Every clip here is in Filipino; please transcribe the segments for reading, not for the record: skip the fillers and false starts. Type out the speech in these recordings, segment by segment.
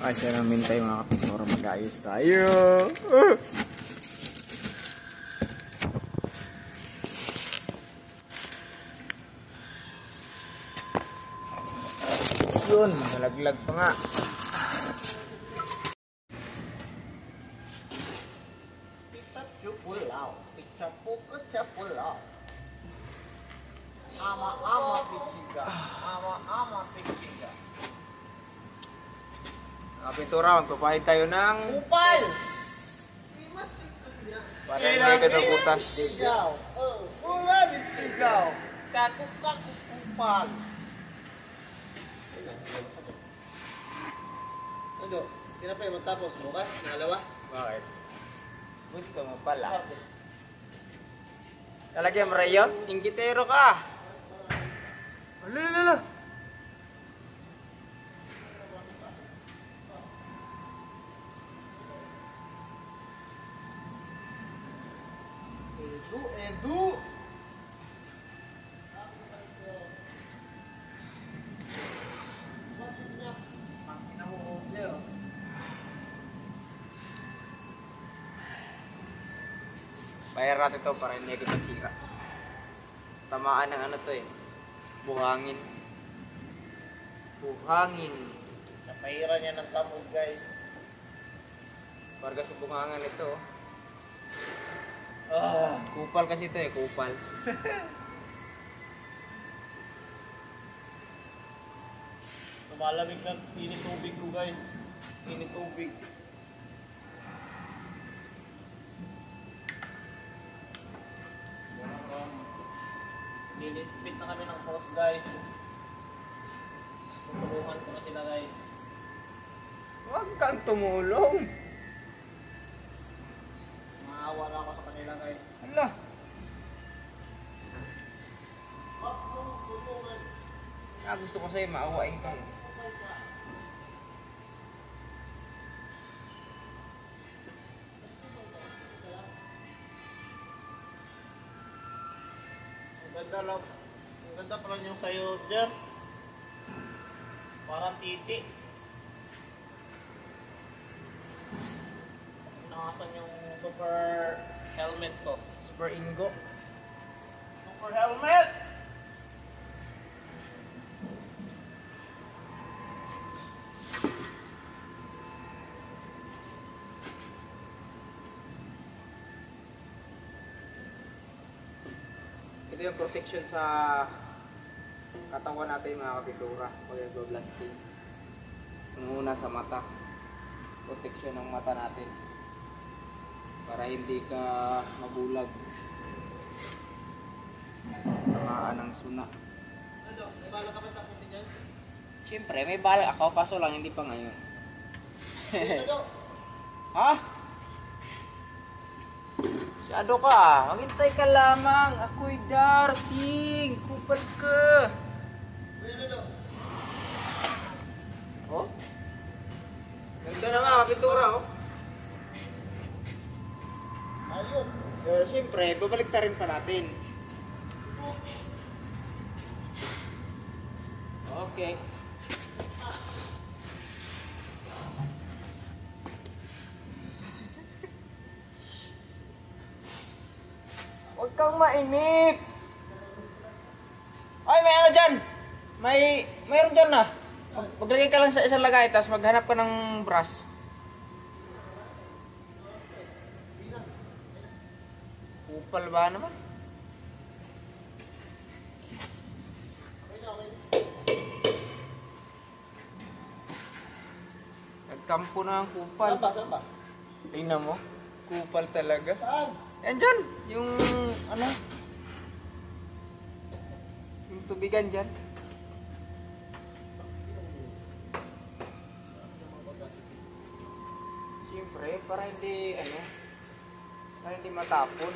Ayos na lang mintay mga kapitoro, mag-ayos tayo. Yun, nalaglag pa nga. Ama pichiga. Ama pichiga. Kapitoro, magpapahid tayo ng Kupal! para hindi ka nabutas. Sigaw. Wala di sigaw. Kakupal. Ano? Tinapay mo tapos bukas, nangalawa? Bakit? Gusto mo pala. Talagyan mo rayon? Inggitero ka! Alala! Edu! Bayar natin ito para hindi kita sira. Tamaan ng ano to eh. Buhangin. Buhangin. Napahiran niya ng tamog, guys. Parga sa buhangan ito. Ah! Kupal kasi ito eh, kupal. Lumalamig ng init tubig ko, guys. Init tubig. Nilipit na kami ng cross, guys. Tutulungan ko na sila, guys. Huwag kang tumulong. Maawa na ako sa kanila, guys. Ala. Gusto ko sa'yo, maawain ka. Ang ganda pala yung sayo, Jer. Parang titi. Nakasan yung super helmet ko. Super Ingo. Super helmet! Ito yung protection sa katawan natin mga kapitura pag nagbo-blasting. Una sa mata. Protection ng mata natin. Para hindi ka mabulag. Tamaan ng suna. Ano? May bala ka ba tapusin yan? Siyempre, may balak ako kaso lang hindi pa ngayon. Ano? Ha? Masyado ka. Maghintay ka lamang. Ako'y darating. Kupal ka. Ano? Oh? Ganda na nga, kapitura, oh. Ayun. Pero siyempre, babalik ta rin pa natin. Okay. Huwag kang mainip. Ay, may ano dyan. Mayroon dyan na. Maglagay ka lang sa isang lagay, tapos maghanap ka ng brush. Kupal ba naman? Nagkampo na ang kupal. Saan ba? Saan ba? Tingnan mo. Kupal talaga. Saan? Yan dyan. Yung ano? Yung tubigan dyan. Siyempre, para hindi matapon.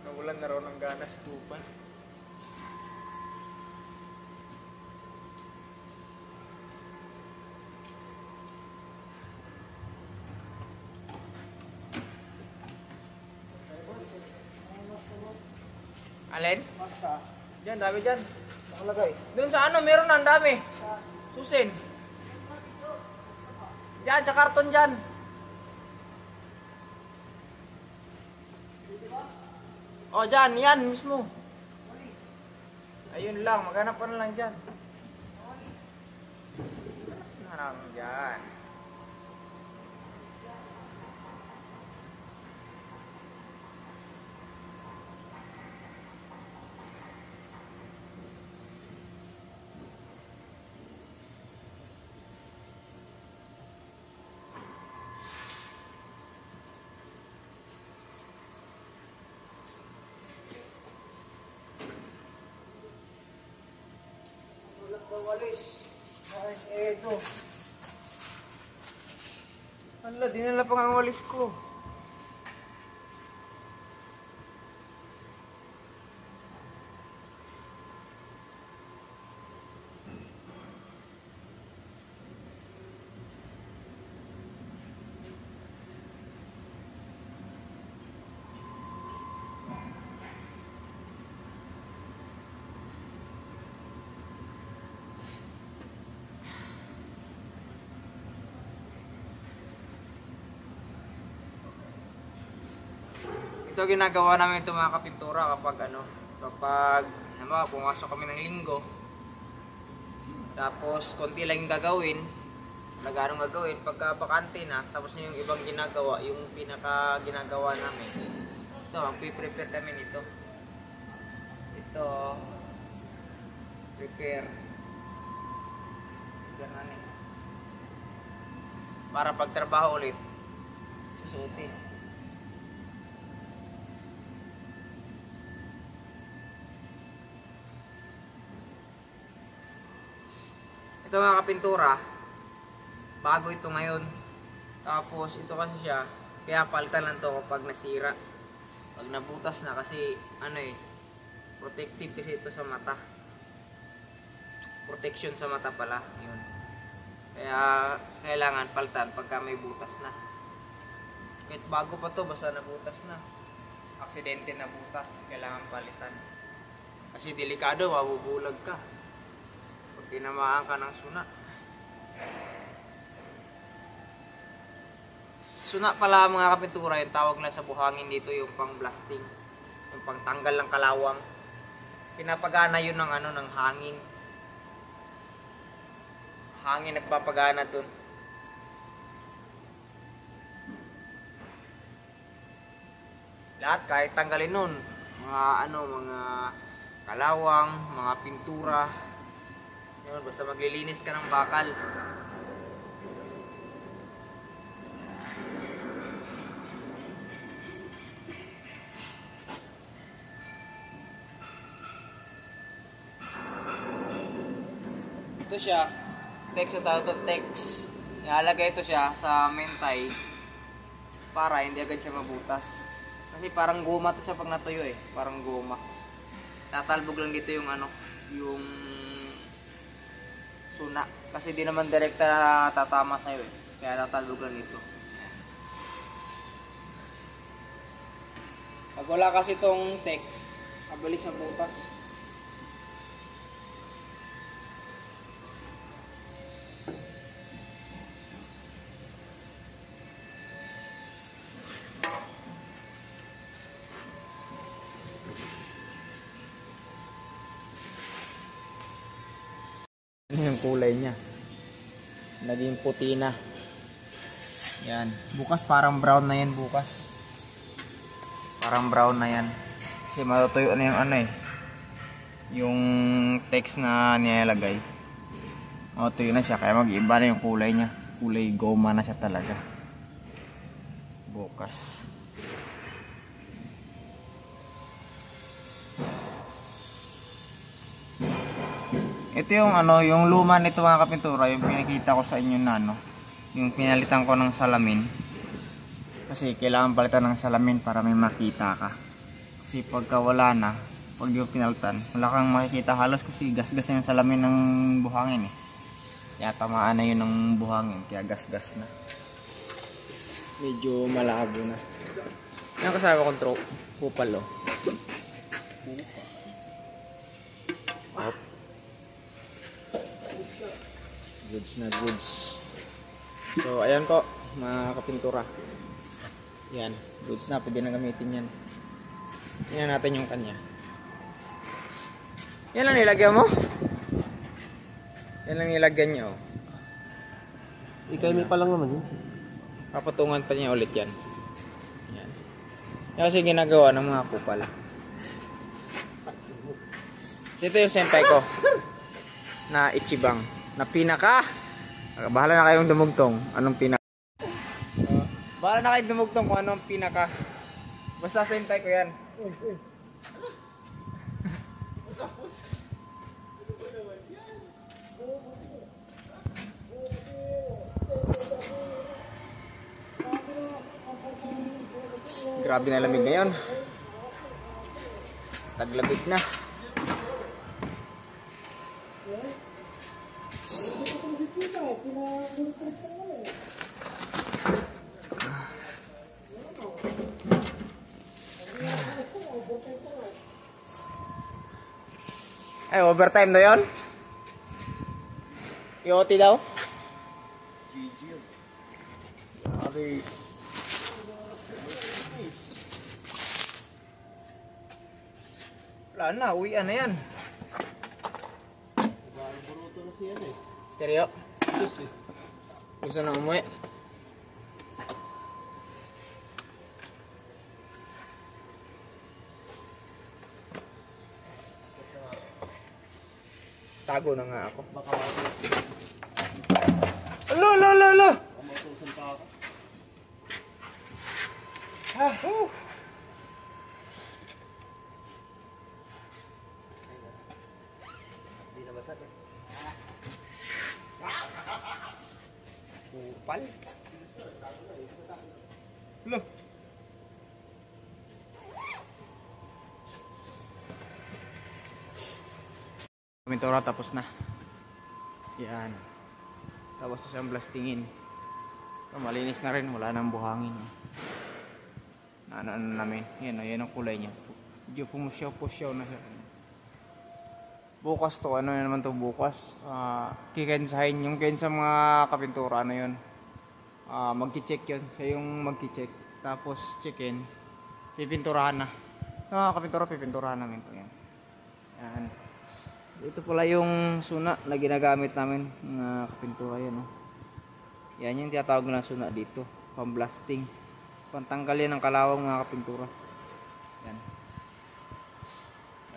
Nawalan na raw ng gana si Kupal. Alin? Basta. Diyan, dami dyan. Nakalagay. Doon sa ano, meron na, ang dami. Susin. Diyan, sa karton dyan. O, dyan, yan mismo. Ayun lang, maghanap ka na lang dyan. Hanap dyan. Walis. Ay, eto. Ala, dinala pa nga ang walis ko. Ito ginagawa namin ito mga kapintura kapag pumasok kami ng linggo. Tapos konti lang yung gagawin. Nag-anong gagawin pagka bakante na, tapos yung ibang ginagawa, yung pinaka ginagawa namin. Ito, magpi-prepare kami nito. Ito prepare. Ganun eh. Para pagtrabaho ulit, susuotin. Ito mga kapintura, bago ito ngayon. Tapos ito kasi siya, kaya palitan lang to kapag nasira. Pag nabutas na kasi protective kasi ito sa mata. Protection sa mata pala, yun. Kaya kailangan palitan pagka may butas na. Kahit bago pa to, basta nabutas na. Aksidente na butas, kailangan palitan. Kasi delikado, mabubulag ka. Tinamaan ka ng suna. Suna pala mga kapintura, yung tawag na sa buhangin dito, yung pang blasting, yung pang tanggal ng kalawang. Pinapagana yun ng ng hangin. Hangin nagpapagana dun. Lahat kahit tanggalin nun, mga kalawang, mga pintura. Yun, basta maglilinis ka ng bakal. Ito siya, text na tawag ito, text. Ilalagay ito siya sa mentay para hindi agad siya mabutas. Kasi parang goma ito siya pag natuyo eh, parang goma. Tatalbog lang dito yung yung suna. Kasi di naman direkta tatama sa'yo eh. Kaya tatalbog lang ito. Pag wala kasi itong text, mabilis mabutas. Ano yung kulay niya? Naging puti na. Yan. Bukas parang brown na yan bukas. Parang brown na yan. Kasi matutuyo na yung yung text na nilalagay. Matutuyo na siya kaya mag-iba na yung kulay niya. Kulay goma na siya talaga. Bukas. Ito yung yung luma nito mga kapintura, yung pinakita ko sa inyo na yung pinalitan ko ng salamin. Kasi kailangan palitan ng salamin para may makita ka. Kasi pagka wala na, pag di mo pinalitan, wala kang makikita halos kasi gas-gas na yung salamin ng buhangin eh. Kaya tamaan na yun ng buhangin, kaya gas-gas na. Medyo malabo na. Yan kasama kong kupal oh. Goods na goods. So, ayan po, mga kapintura. Yan, goods na. Pwede na gamitin yan. Tingnan natin yung kanya. Yan lang nilagyan mo? Yan lang nilagyan niya, oh. Ikay pa lang naman yun. Papatungan pa niya ulit yan. Yan. Yan kasi ginagawa ng mga kupal. Ito yung senpai ko na Ichibang na pinaka, bahala na kayong dumugtong anong pinaka, bahala na kayong dumugtong kung anong pinaka, basta senpai ko yan. Grabe na lamig ngayon, taglabit na. Ay, overtime na yun? IOT daw? GG yun. Sorry. Wala na, uwian na yan. Buruto na siya eh. Seryo? Yes eh. Gusto na umuwi? Tago na nga ako. Baka matusan pa ako. Hindi na basag eh. Kupal. Loh. Pintura tapos na. Yan. Tapos siyang blastingin. So, malinis na rin, wala nang buhangin. Ano namin. Yan, yan ang kulay niya. Medyo pumusyaw na siya. Bukas to, ano naman to bukas? Kikensahin yung sa mga kapintura, ano yun. Magki-check yun. Siya yung magki-check. Tapos check-in. Pipinturahan na. Mga kapintura, pipinturahan namin to. Yan. Yan. Ito pala yung suna na ginagamit namin ng kapintura yan, oh. Yan yung tinatawag na suna dito, pang-blasting, pantanggal yan ng kalawang mga kapintura. Yan.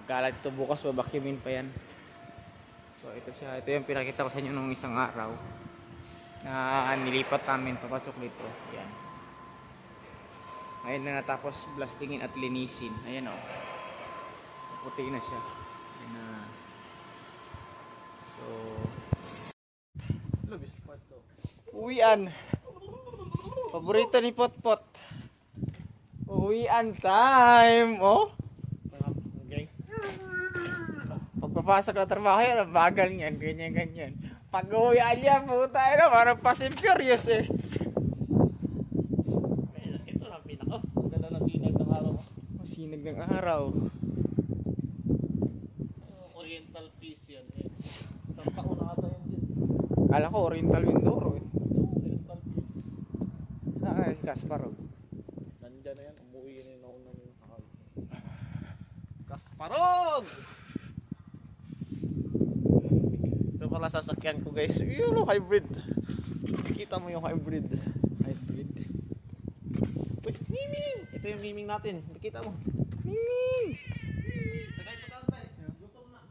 Nagkalat ito bukas, babakyumin pa yan. So ito siya, ito yung pinakita ko sa inyo nung isang araw na nilipat namin papasok dito. Yan. Ngayon na natapos blastingin at linisin. Ayan, oh. Puti na siya. Ayan na. So, uwian. Paborito ni Potpot. Uwian time. Oh. Okay. Pagpapasok na trabaho yan, bagal niyan, ganyan. Pag uwian niya, puta na, parang Fast and Furious eh. Ito na pinaka. Ang ganda na sinag ng araw. Masinag ng araw. Oriental piece yan eh. Isang taon na ata yan din. Kala ko Oriental Mindoro eh. Oriental piece. Ah, Kasparov. Nandyan na yan. Umuwi na yung nauna yung nakal. Kasparov! Ito pala sasakyan ko guys. Yun o, hybrid. Nakikita mo yung hybrid. Hybrid. Uy, Miming! Ito yung Miming natin. Nakikita mo. Miming! Tagay pa kantay. Gutom na.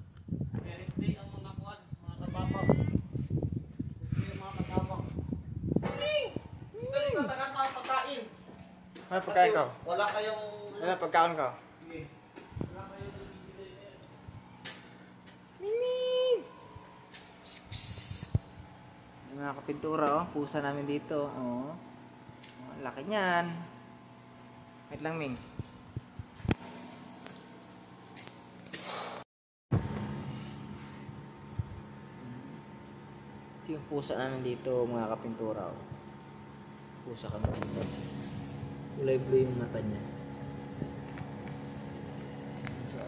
Birthday ang mga kuwan. Mga katabang. Birthday ang mga katabang. Miming! Dali ka taga pagkain. Ay, pagkain ko. Wala kayong... Ano, pagkain ko. Sige. Wala kayong nabibili yan. Miming! Yung mga kapintura, oh. Pusa namin dito. Oh. Oh, laki niyan. Wait lang, Ming. Ito yung pusa namin dito, mga kapintura, oh. Pusa kami dito. Kulay blue yung mata niya. So,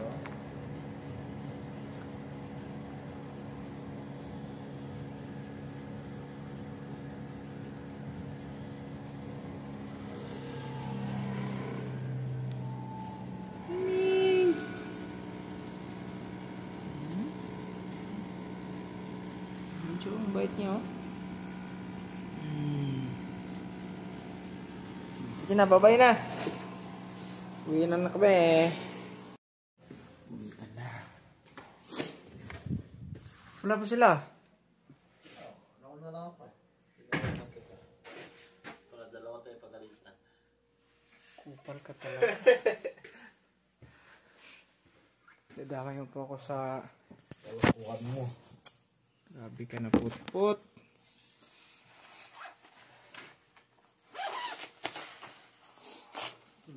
Bait niyo. Sige na, babay na. Uwi na kami. Uwian na. Wala pa sila. Nauna lang ako. Para dalawa tayo pagalitan. Kupal ka talaga. Dadamay mo po ako sa kalakuan mo. Grabe ka na, put-put.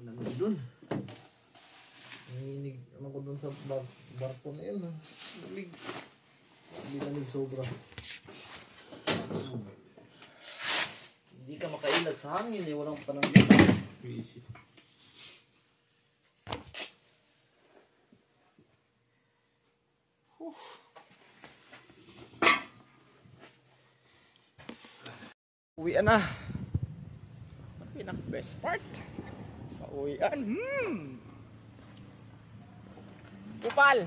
Nandun dun. Nanginig ano ko dun sa barko na yun. Hindi lamig sobra. Hindi ka makailag sa hangin eh. Walang panangin. Easy. Uwian na. Pinaka-best part sa uwian. Kupal!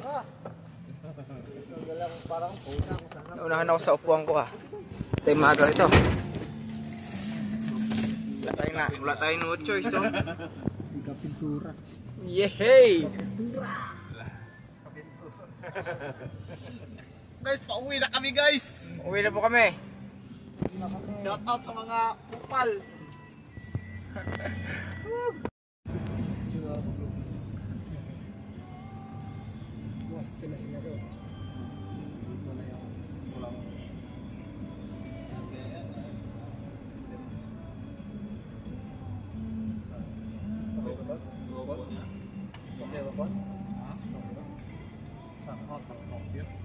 Naunahan ako sa upuan ko Ito yung maga ito. Wala tayong no choice Pintura. Yehey! Guys, pauwi na kami guys! Uwi na po kami. Shout out sa mga kupal!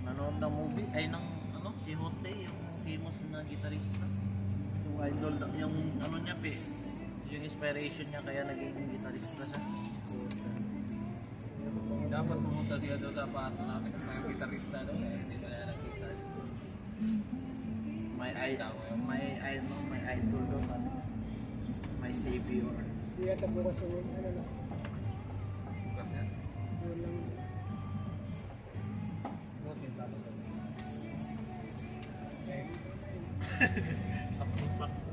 Nanonood ng movie ay ng ano si Hote, yung famous na gitarista. Yung idol, yung ano niya yung inspiration niya kaya naging gitarista siya. Dapat pumunta siya doon sa pato namin ng gitarista doon hindi na nakita. My idol doon, my savior. Iya, bukas yung ano na. Bukas yan. Yun lang. Sakto-sakto.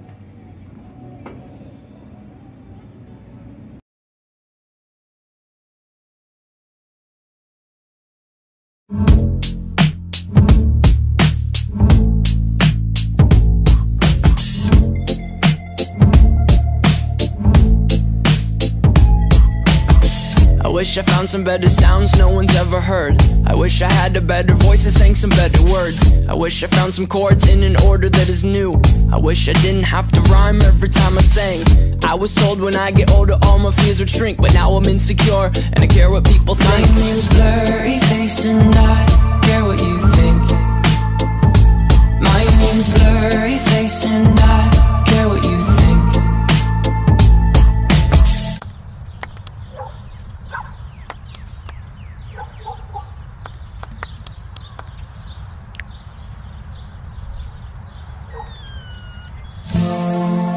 I wish I found some better sounds no one's ever heard. I wish I had a better voice and sang some better words. I wish I found some chords in an order that is new. I wish I didn't have to rhyme every time I sang. I was told when I get older all my fears would shrink, but now I'm insecure and I care what people think. My name's Blurry Face and I care what you think. My name's Blurry Face and I care what you think.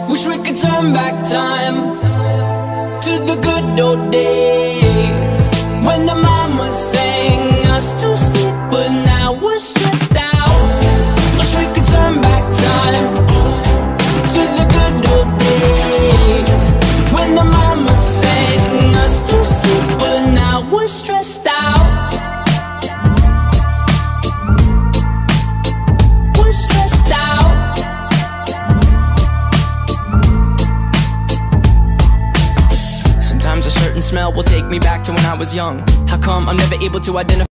Wish we could turn back time to the good old days when the mama sang us to sleep, but now we're stressed out. Wish we could turn back time to the good old days when the mama sang us to sleep, but now we're stressed out. We're stressed out. Sometimes a certain smell will take me back to when I was young. How come I'm never able to identify